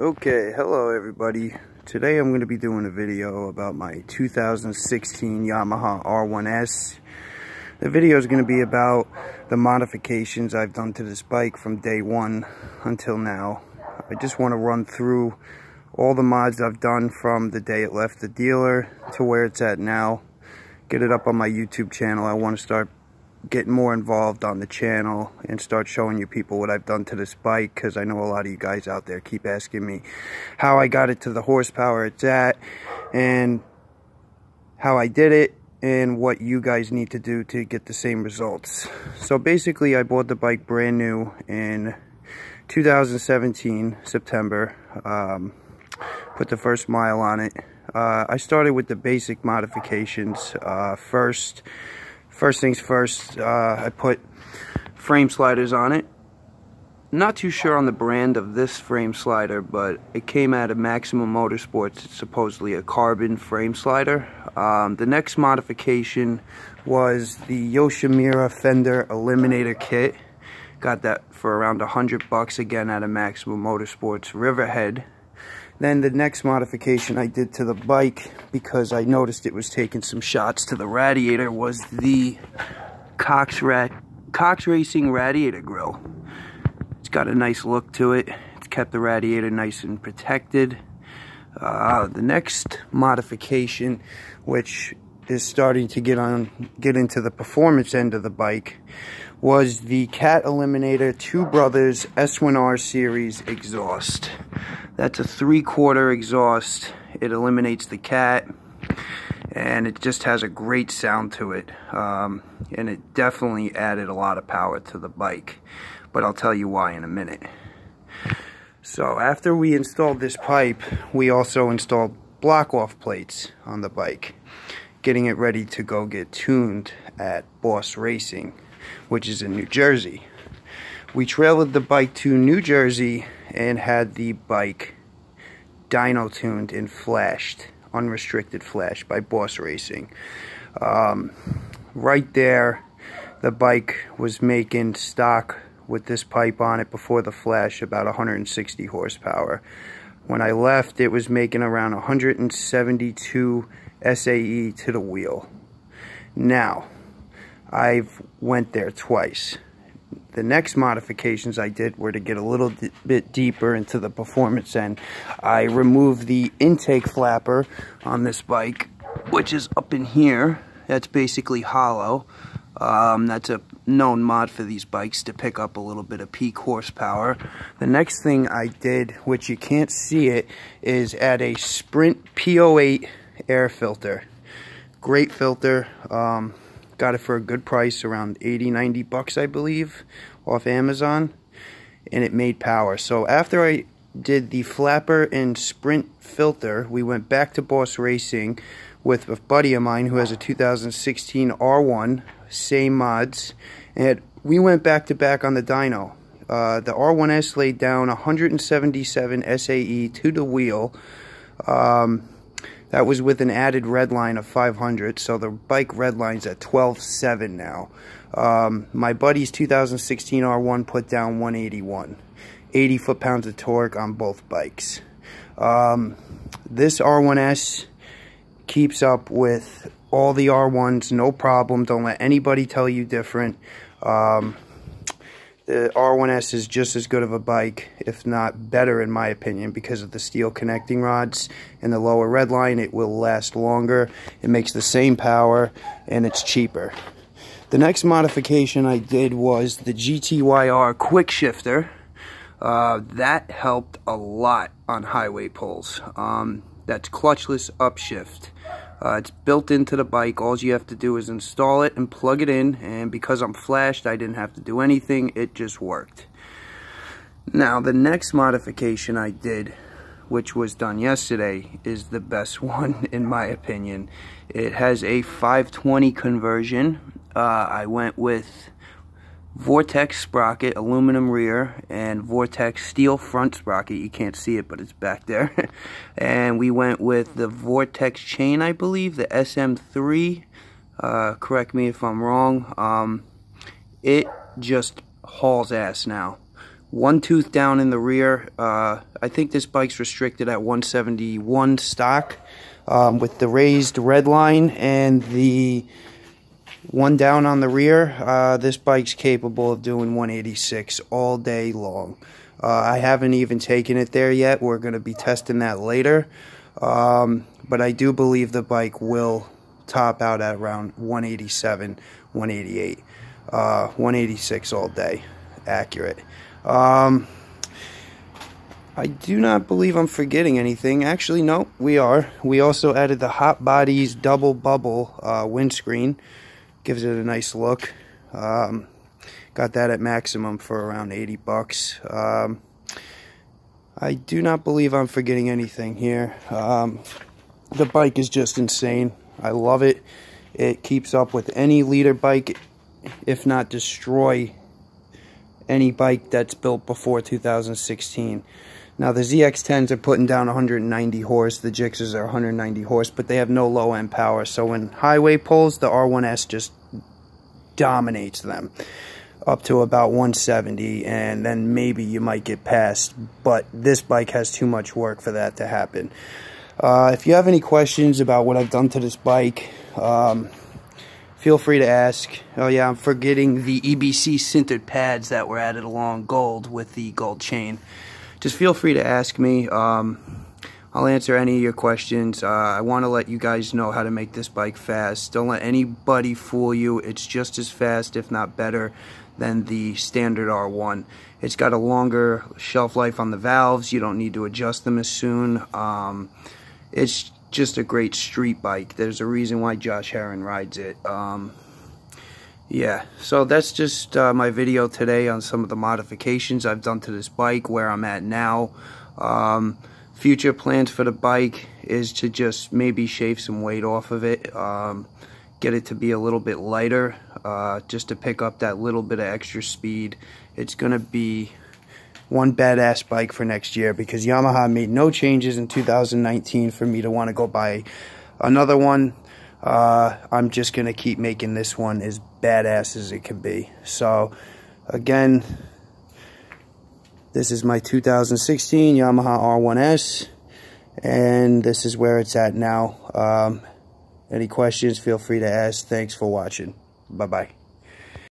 Okay, hello everybody. Today I'm going to be doing a video about my 2016 Yamaha R1s. The video is going to be about the modifications I've done to this bike from day one until now. I just want to run through all the mods I've done from the day it left the dealer to where it's at now. Get it up on my YouTube channel. I want to start getting more involved on the channel and start showing you people what I've done to this bike, because I know a lot of you guys out there keep asking me how I got it to the horsepower it's at and how I did it and what you guys need to do to get the same results. So basically I bought the bike brand new in 2017 September, put the first mile on it. I started with the basic modifications. First things first, I put frame sliders on it. Not too sure on the brand of this frame slider, but it came out of Maximum Motorsports. It's supposedly a carbon frame slider. The next modification was the Yoshimura Fender Eliminator Kit. Got that for around $100 again out of Maximum Motorsports Riverhead. Then the next modification I did to the bike, because I noticed it was taking some shots to the radiator, was the Cox Racing Radiator Grill. It's got a nice look to it. It's kept the radiator nice and protected. The next modification, which is starting to get into the performance end of the bike, was the Cat Eliminator Two Brothers S1R series exhaust. That's a 3/4 exhaust. It eliminates the cat, and it just has a great sound to it. And it definitely added a lot of power to the bike, but I'll tell you why in a minute. So after we installed this pipe, we also installed block-off plates on the bike, getting it ready to go get tuned at Boss Racing, which is in New Jersey. We trailered the bike to New Jersey and had the bike dyno tuned and flashed, unrestricted flash by Boss Racing. Right there, the bike was making stock with this pipe on it before the flash about 160 horsepower. When I left, it was making around 172 SAE to the wheel. Now, I've went there twice. The next modifications I did were to get a little bit deeper into the performance end. I removed the intake flapper on this bike, which is up in here. That's basically hollow. That's a known mod for these bikes to pick up a little bit of peak horsepower. The next thing I did, which you can't see it, is add a Sprint P08 air filter. Great filter. Got it for a good price, around 80-90 bucks I believe, off Amazon, and it made power. So after I did the flapper and Sprint filter, we went back to Boss Racing with a buddy of mine who has a 2016 R1, same mods, and we went back to back on the dyno. The R1S laid down 177 SAE to the wheel. That was with an added redline of 500, so the bike redline's at 12.7 now. My buddy's 2016 R1 put down 181. 80 foot-pounds of torque on both bikes. This R1S keeps up with all the R1s, no problem. Don't let anybody tell you different. The R1S is just as good of a bike, if not better in my opinion, because of the steel connecting rods and the lower redline. It will last longer, it makes the same power, and it's cheaper. The next modification I did was the GTYR quick shifter. That helped a lot on highway pulls. That's clutchless upshift. It's built into the bike. All you have to do is install it and plug it in, and because I'm flashed, I didn't have to do anything. It just worked. Now, the next modification I did, which was done yesterday, is the best one in my opinion. It has a 520 conversion. I went with Vortex sprocket, aluminum rear, and Vortex steel front sprocket. You can't see it, but it's back there. And we went with the Vortex chain, I believe, the SM3. Correct me if I'm wrong. It just hauls ass now. one tooth down in the rear. I think this bike's restricted at 171 stock, with the raised red line and the one down on the rear. This bike's capable of doing 186 all day long. I haven't even taken it there yet. We're going to be testing that later. But I do believe the bike will top out at around 187, 188, 186 all day. Accurate. I do not believe I'm forgetting anything. Actually, no, we are. We also added the Hot Bodies double bubble windscreen. Gives it a nice look. Got that at Maximum for around 80 bucks. I do not believe I'm forgetting anything here. The bike is just insane. I love it. It keeps up with any leader bike, if not destroy any bike that's built before 2016. Now the ZX-10s are putting down 190 horse, the Gixxers are 190 horse, but they have no low end power. So when highway pulls, the R1s just dominates them up to about 170, and then maybe you might get past, but this bike has too much work for that to happen. If you have any questions about what I've done to this bike, feel free to ask. Oh yeah, I'm forgetting the EBC sintered pads that were added along gold with the gold chain. Just feel free to ask me. I'll answer any of your questions. I want to let you guys know how to make this bike fast. Don't let anybody fool you. It's just as fast, if not better, than the standard R1. It's got a longer shelf life on the valves. You don't need to adjust them as soon. It's just a great street bike. There's a reason why Josh Herron rides it. Yeah, so that's just my video today on some of the modifications I've done to this bike, where I'm at now. Future plans for the bike is to just maybe shave some weight off of it, get it to be a little bit lighter, just to pick up that little bit of extra speed. It's going to be one badass bike for next year, because Yamaha made no changes in 2019 for me to want to go buy another one. I'm just going to keep making this one as badass as it can be. So, again, this is my 2016 Yamaha R1s, and this is where it's at now. Any questions, feel free to ask. Thanks for watching. Bye-bye.